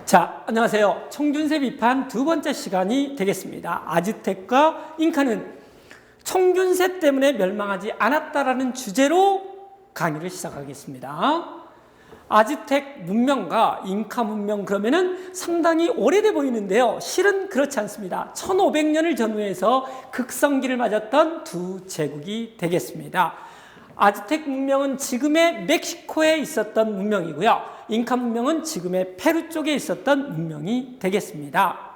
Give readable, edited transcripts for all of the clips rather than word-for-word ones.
자, 안녕하세요. 청균세 비판 두 번째 시간이 되겠습니다. 아즈텍과 잉카는 청균세 때문에 멸망하지 않았다라는 주제로 강의를 시작하겠습니다. 아즈텍 문명과 잉카 문명 그러면은 상당히 오래돼 보이는데요. 실은 그렇지 않습니다. 1500년을 전후해서 극성기를 맞았던 두 제국이 되겠습니다. 아즈텍 문명은 지금의 멕시코에 있었던 문명이고요. 잉카 문명은 지금의 페루 쪽에 있었던 문명이 되겠습니다.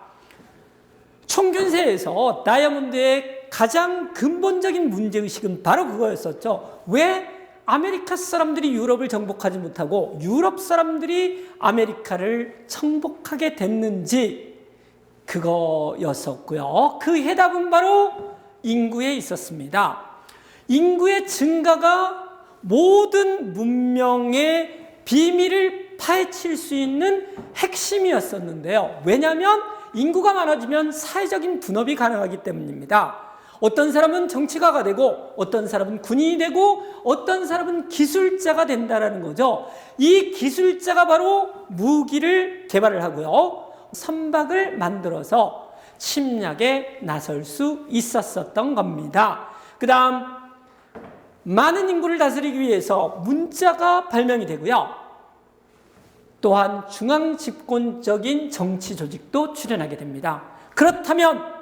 청균세에서 다이아몬드의 가장 근본적인 문제의식은 바로 그거였었죠. 왜 아메리카 사람들이 유럽을 정복하지 못하고 유럽 사람들이 아메리카를 정복하게 됐는지 그거였었고요. 그 해답은 바로 인구에 있었습니다. 인구의 증가가 모든 문명의 비밀을 파헤칠 수 있는 핵심이었었는데요. 왜냐하면 인구가 많아지면 사회적인 분업이 가능하기 때문입니다. 어떤 사람은 정치가가 되고 어떤 사람은 군인이 되고 어떤 사람은 기술자가 된다는 거죠. 이 기술자가 바로 무기를 개발을 하고요. 선박을 만들어서 침략에 나설 수 있었던 겁니다. 그 다음 많은 인구를 다스리기 위해서 문자가 발명이 되고요. 또한 중앙 집권적인 정치 조직도 출현하게 됩니다. 그렇다면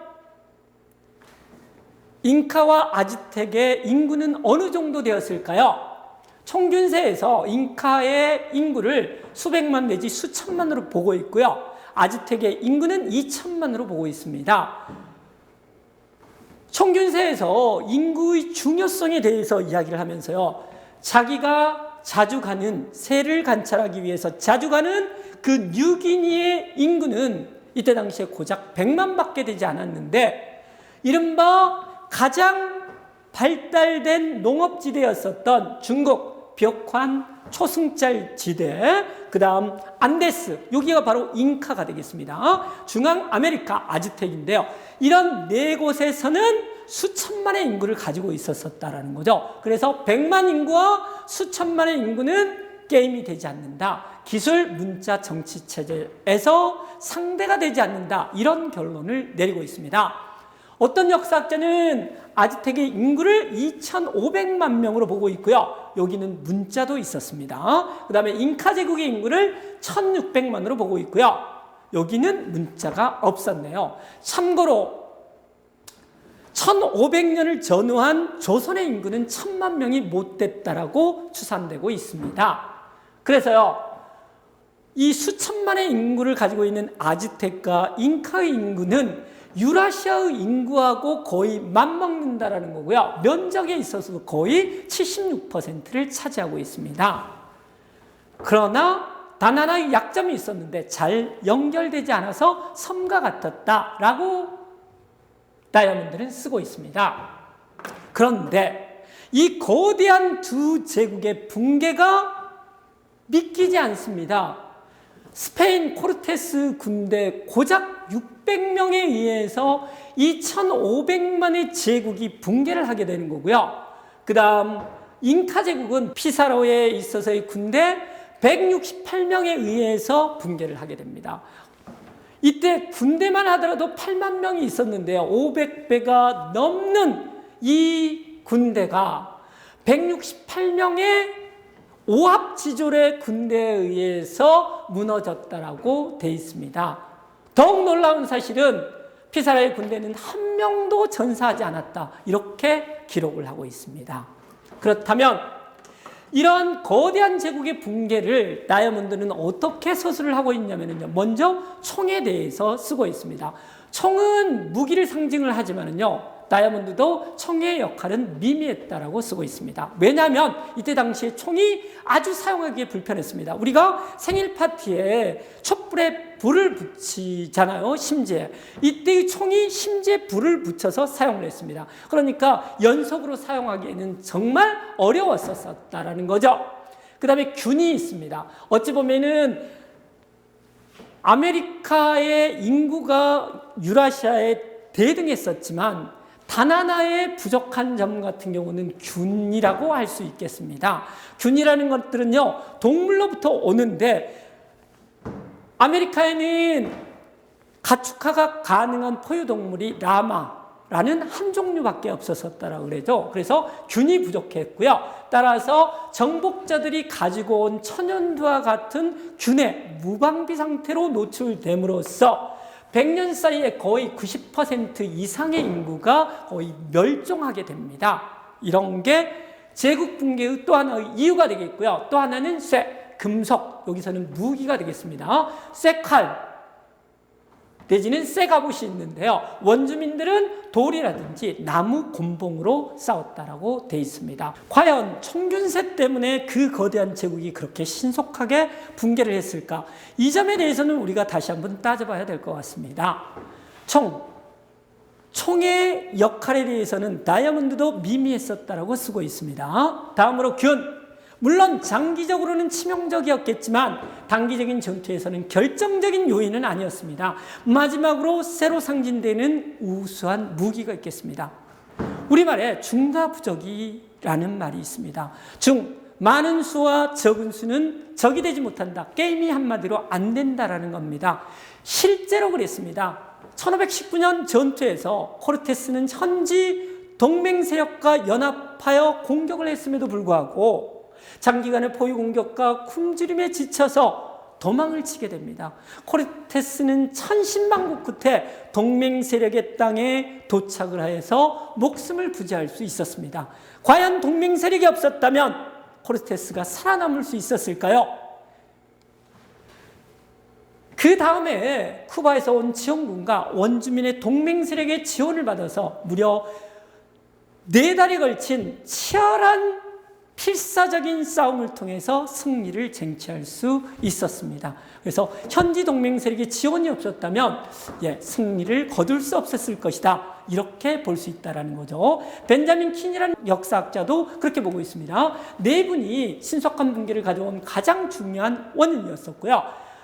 잉카와 아즈텍의 인구는 어느 정도 되었을까요? 청균세에서 잉카의 인구를 수백만 내지 수천만으로 보고 있고요. 아즈텍의 인구는 2천만으로 보고 있습니다. 청균세에서 인구의 중요성에 대해서 이야기를 하면서요. 자기가 자주 가는 새를 관찰하기 위해서 자주 가는 그 뉴기니의 인구는 이때 당시에 고작 100만 밖에 되지 않았는데 이른바 가장 발달된 농업지대였었던 중국 벽환 초승달 지대, 그 다음 안데스, 여기가 바로 잉카가 되겠습니다. 중앙 아메리카 아즈텍인데요. 이런 네 곳에서는 수천만의 인구를 가지고 있었다라는 거죠. 그래서 100만 인구와 수천만의 인구는 게임이 되지 않는다. 기술, 문자, 정치 체제에서 상대가 되지 않는다. 이런 결론을 내리고 있습니다. 어떤 역사학자는 아즈텍의 인구를 2,500만 명으로 보고 있고요. 여기는 문자도 있었습니다. 그 다음에 잉카 제국의 인구를 1,600만으로 보고 있고요. 여기는 문자가 없었네요. 참고로 1,500년을 전후한 조선의 인구는 1,000만 명이 못 됐다라고 추산되고 있습니다. 그래서요, 이 수천만의 인구를 가지고 있는 아즈텍과 잉카의 인구는 유라시아의 인구하고 거의 맞먹는다라는 거고요. 면적에 있어서도 거의 76%를 차지하고 있습니다. 그러나 단 하나의 약점이 있었는데 잘 연결되지 않아서 섬과 같았다라고 다이아몬드는 쓰고 있습니다. 그런데 이 거대한 두 제국의 붕괴가 믿기지 않습니다. 스페인 코르테스 군대 고작 600명에 의해서 2,500만의 제국이 붕괴를 하게 되는 거고요. 그 다음 잉카 제국은 피사로에 있어서의 군대 168명에 의해서 붕괴를 하게 됩니다. 이때 군대만 하더라도 8만 명이 있었는데요. 500배가 넘는 이 군대가 168명의 오합지졸의 군대에 의해서 무너졌다라고 돼 있습니다. 더욱 놀라운 사실은 피사라의 군대는 한 명도 전사하지 않았다. 이렇게 기록을 하고 있습니다. 그렇다면 이런 거대한 제국의 붕괴를 다이아몬드는 어떻게 서술을 하고 있냐면요. 먼저 총에 대해서 쓰고 있습니다. 총은 무기를 상징을 하지만은요. 다이아몬드도 총의 역할은 미미했다라고 쓰고 있습니다. 왜냐하면 이때 당시에 총이 아주 사용하기에 불편했습니다. 우리가 생일 파티에 촛불에 불을 붙이잖아요. 심지에. 이때 총이 심지에 불을 붙여서 사용을 했습니다. 그러니까 연속으로 사용하기에는 정말 어려웠었다라는 거죠. 그 다음에 균이 있습니다. 어찌 보면은 아메리카의 인구가 유라시아에 대등했었지만 단 하나의 부족한 점 같은 경우는 균이라고 할 수 있겠습니다. 균이라는 것들은요, 동물로부터 오는데 아메리카에는 가축화가 가능한 포유동물이 라마라는 한 종류밖에 없었다라고 그러죠. 그래서 균이 부족했고요. 따라서 정복자들이 가지고 온 천연두와 같은 균에 무방비 상태로 노출됨으로써 100년 사이에 거의 90% 이상의 인구가 거의 멸종하게 됩니다. 이런 게 제국 붕괴의 또 하나의 이유가 되겠고요. 또 하나는 쇠, 금속, 여기서는 무기가 되겠습니다. 쇠칼 내지는 쇠갑옷이 있는데요. 원주민들은 돌이라든지 나무 곤봉으로 싸웠다라고 되어 있습니다. 과연 총균세 때문에 그 거대한 제국이 그렇게 신속하게 붕괴를 했을까? 이 점에 대해서는 우리가 다시 한번 따져봐야 될 것 같습니다. 총의 역할에 대해서는 다이아몬드도 미미했었다라고 쓰고 있습니다. 다음으로 균. 물론 장기적으로는 치명적이었겠지만 단기적인 전투에서는 결정적인 요인은 아니었습니다. 마지막으로 쇠로 상징되는 우수한 무기가 있겠습니다. 우리말에 중과부적이라는 말이 있습니다. 많은 수와 적은 수는 적이 되지 못한다. 게임이 한마디로 안 된다라는 겁니다. 실제로 그랬습니다. 1519년 전투에서 코르테스는 현지 동맹 세력과 연합하여 공격을 했음에도 불구하고 장기간의 포위 공격과 굶주림에 지쳐서 도망을 치게 됩니다. 코르테스는 천신만고 끝에 동맹 세력의 땅에 도착을 해서 목숨을 부지할 수 있었습니다. 과연 동맹 세력이 없었다면 코르테스가 살아남을 수 있었을까요? 그 다음에 쿠바에서 온 지원군과 원주민의 동맹 세력의 지원을 받아서 무려 4달에 걸친 치열한 필사적인 싸움을 통해서 승리를 쟁취할 수 있었습니다. 그래서 현지 동맹 세력의 지원이 없었다면 승리를 거둘 수 없었을 것이다. 이렇게 볼 수 있다는 거죠. 벤자민 킨이라는 역사학자도 그렇게 보고 있습니다. 4분이 신속한 붕괴를 가져온 가장 중요한 원인이었었고요.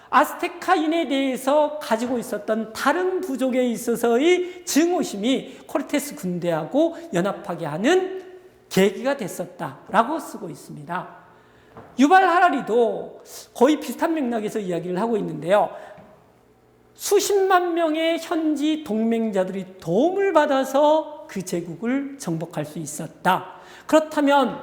아스테카인에 대해서 가지고 있었던 다른 부족에 있어서의 증오심이 코르테스 군대하고 연합하게 하는 계기가 됐었다라고 쓰고 있습니다. 유발 하라리도 거의 비슷한 맥락에서 이야기를 하고 있는데요. 수십만 명의 현지 동맹자들이 도움을 받아서 그 제국을 정복할 수 있었다. 그렇다면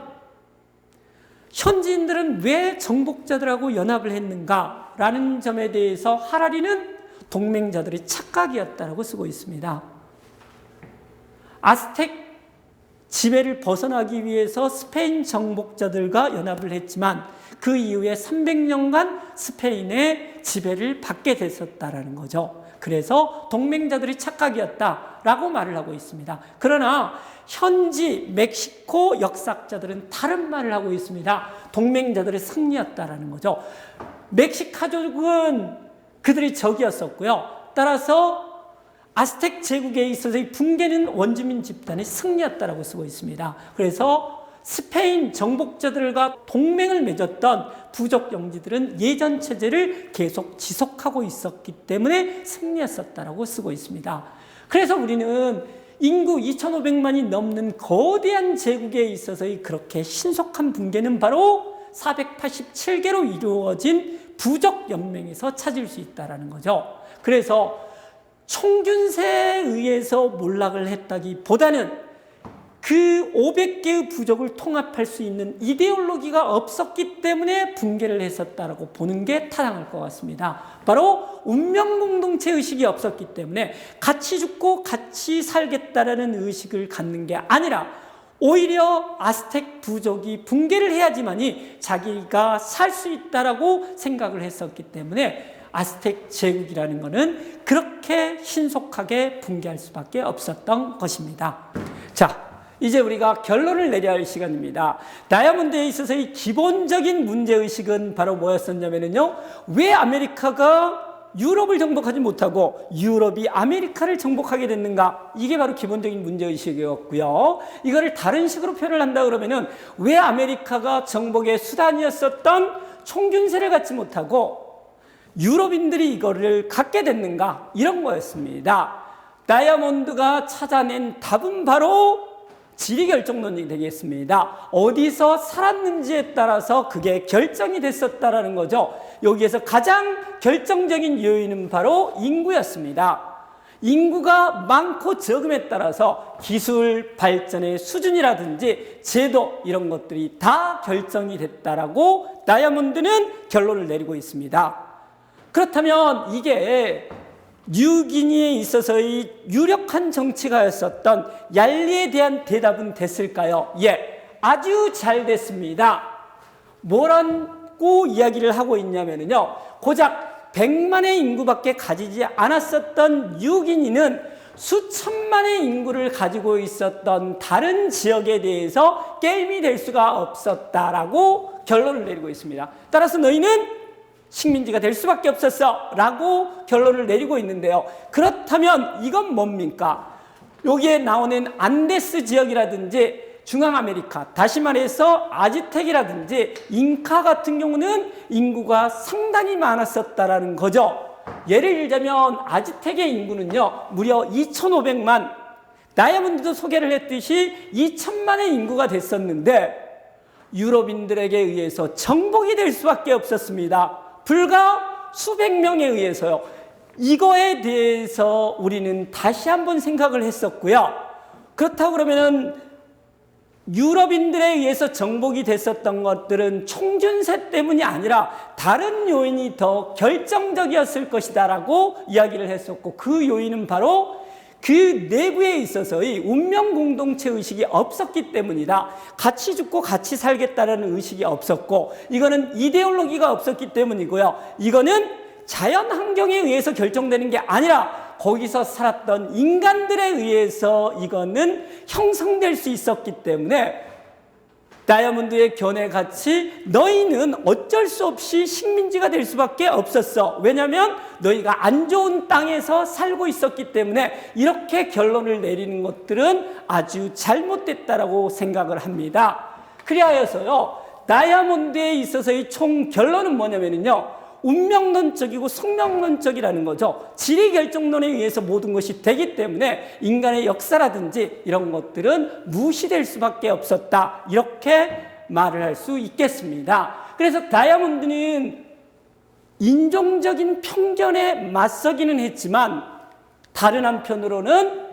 현지인들은 왜 정복자들하고 연합을 했는가라는 점에 대해서 하라리는 동맹자들의 착각이었다라고 쓰고 있습니다. 아스텍 지배를 벗어나기 위해서 스페인 정복자들과 연합을 했지만 그 이후에 300년간 스페인의 지배를 받게 됐었다라는 거죠. 그래서 동맹자들이 착각이었다라고 말을 하고 있습니다. 그러나 현지 멕시코 역사학자들은 다른 말을 하고 있습니다. 동맹자들의 승리였다라는 거죠. 멕시카족은 그들이 적이었었고요. 따라서 아스텍 제국에 있어서의 붕괴는 원주민 집단의 승리였다라고 쓰고 있습니다. 그래서 스페인 정복자들과 동맹을 맺었던 부족 영지들은 예전 체제를 계속 지속하고 있었기 때문에 승리했었다라고 쓰고 있습니다. 그래서 우리는 인구 2,500만이 넘는 거대한 제국에 있어서의 그렇게 신속한 붕괴는 바로 487개로 이루어진 부족 연맹에서 찾을 수 있다는 거죠. 그래서 총균세에 의해서 몰락을 했다기보다는 그 500개의 부족을 통합할 수 있는 이데올로기가 없었기 때문에 붕괴를 했었다라고 보는 게 타당할 것 같습니다. 바로 운명공동체 의식이 없었기 때문에 같이 죽고 같이 살겠다라는 의식을 갖는 게 아니라 오히려 아스텍 부족이 붕괴를 해야지만이 자기가 살 수 있다라고 생각을 했었기 때문에 아스텍 제국이라는 것은 그렇게 신속하게 붕괴할 수밖에 없었던 것입니다. 자, 이제 우리가 결론을 내려야 할 시간입니다. 다이아몬드에 있어서의 기본적인 문제의식은 바로 뭐였었냐면요. 왜 아메리카가 유럽을 정복하지 못하고 유럽이 아메리카를 정복하게 됐는가? 이게 바로 기본적인 문제의식이었고요. 이거를 다른 식으로 표현을 한다 그러면은 왜 아메리카가 정복의 수단이었었던 총균세를 갖지 못하고 유럽인들이 이거를 갖게 됐는가? 이런 거였습니다. 다이아몬드가 찾아낸 답은 바로 지리 결정론이 되겠습니다. 어디서 살았는지에 따라서 그게 결정이 됐었다라는 거죠. 여기에서 가장 결정적인 요인은 바로 인구였습니다. 인구가 많고 적음에 따라서 기술 발전의 수준이라든지 제도 이런 것들이 다 결정이 됐다라고 다이아몬드는 결론을 내리고 있습니다. 그렇다면 이게 뉴기니에 있어서의 유력한 정치가였었던 얄리에 대한 대답은 됐을까요? 예, 아주 잘 됐습니다. 뭐라고 이야기를 하고 있냐면요, 고작 100만의 인구밖에 가지지 않았었던 뉴기니는 수천만의 인구를 가지고 있었던 다른 지역에 대해서 게임이 될 수가 없었다라고 결론을 내리고 있습니다. 따라서 너희는 식민지가 될 수밖에 없었어 라고 결론을 내리고 있는데요. 그렇다면 이건 뭡니까? 여기에 나오는 안데스 지역이라든지 중앙아메리카, 다시 말해서 아즈텍이라든지 잉카 같은 경우는 인구가 상당히 많았었다라는 거죠. 예를 들자면 아즈텍의 인구는요, 무려 2,500만, 다이아몬드도 소개를 했듯이 2,000만의 인구가 됐었는데 유럽인들에게 의해서 정복이 될 수밖에 없었습니다. 불과 수백 명에 의해서요. 이거에 대해서 우리는 다시 한번 생각을 했었고요. 그렇다고 그러면은 유럽인들에 의해서 정복이 됐었던 것들은 총준세 때문이 아니라 다른 요인이 더 결정적이었을 것이다라고 이야기를 했었고, 그 요인은 바로 그 내부에 있어서의 운명 공동체 의식이 없었기 때문이다. 같이 죽고 같이 살겠다라는 의식이 없었고, 이거는 이데올로기가 없었기 때문이고요. 이거는 자연 환경에 의해서 결정되는 게 아니라 거기서 살았던 인간들에 의해서 이거는 형성될 수 있었기 때문에 다이아몬드의 견해같이 너희는 어쩔 수 없이 식민지가 될 수밖에 없었어. 왜냐하면 너희가 안 좋은 땅에서 살고 있었기 때문에 이렇게 결론을 내리는 것들은 아주 잘못됐다라고 생각을 합니다. 그리하여서요, 다이아몬드에 있어서의 총 결론은 뭐냐면요, 운명론적이고 숙명론적이라는 거죠. 지리결정론에 의해서 모든 것이 되기 때문에 인간의 역사라든지 이런 것들은 무시될 수밖에 없었다, 이렇게 말을 할 수 있겠습니다. 그래서 다이아몬드는 인종적인 편견에 맞서기는 했지만 다른 한편으로는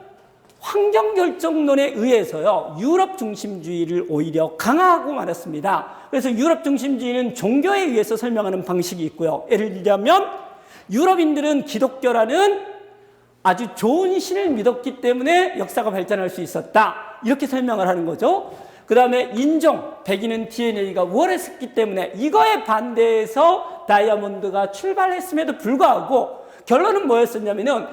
환경결정론에 의해서요, 유럽 중심주의를 오히려 강화하고 말았습니다. 그래서 유럽 중심주의는 종교에 의해서 설명하는 방식이 있고요. 예를 들자면 유럽인들은 기독교라는 아주 좋은 신을 믿었기 때문에 역사가 발전할 수 있었다, 이렇게 설명을 하는 거죠. 그 다음에 인종, 백인은 DNA가 우월했기 때문에 이거에 반대해서 다이아몬드가 출발했음에도 불구하고 결론은 뭐였었냐면은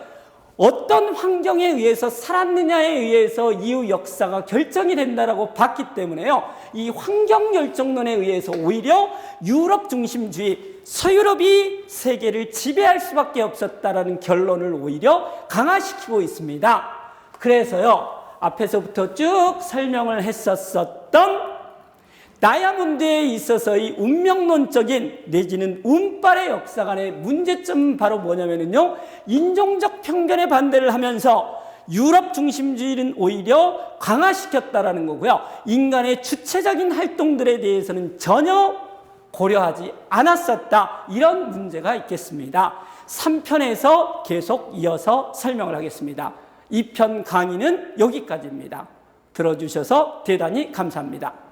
어떤 환경에 의해서 살았느냐에 의해서 이후 역사가 결정이 된다라고 봤기 때문에요, 이 환경결정론에 의해서 오히려 유럽 중심주의, 서유럽이 세계를 지배할 수밖에 없었다라는 결론을 오히려 강화시키고 있습니다. 그래서요, 앞에서부터 쭉 설명을 했었던 다이아몬드에 있어서의 운명론적인 내지는 운빨의 역사관의 문제점은 바로 뭐냐면요, 인종적 편견에 반대를 하면서 유럽 중심주의는 오히려 강화시켰다라는 거고요. 인간의 주체적인 활동들에 대해서는 전혀 고려하지 않았었다, 이런 문제가 있겠습니다. 3편에서 계속 이어서 설명을 하겠습니다. 2편 강의는 여기까지입니다. 들어주셔서 대단히 감사합니다.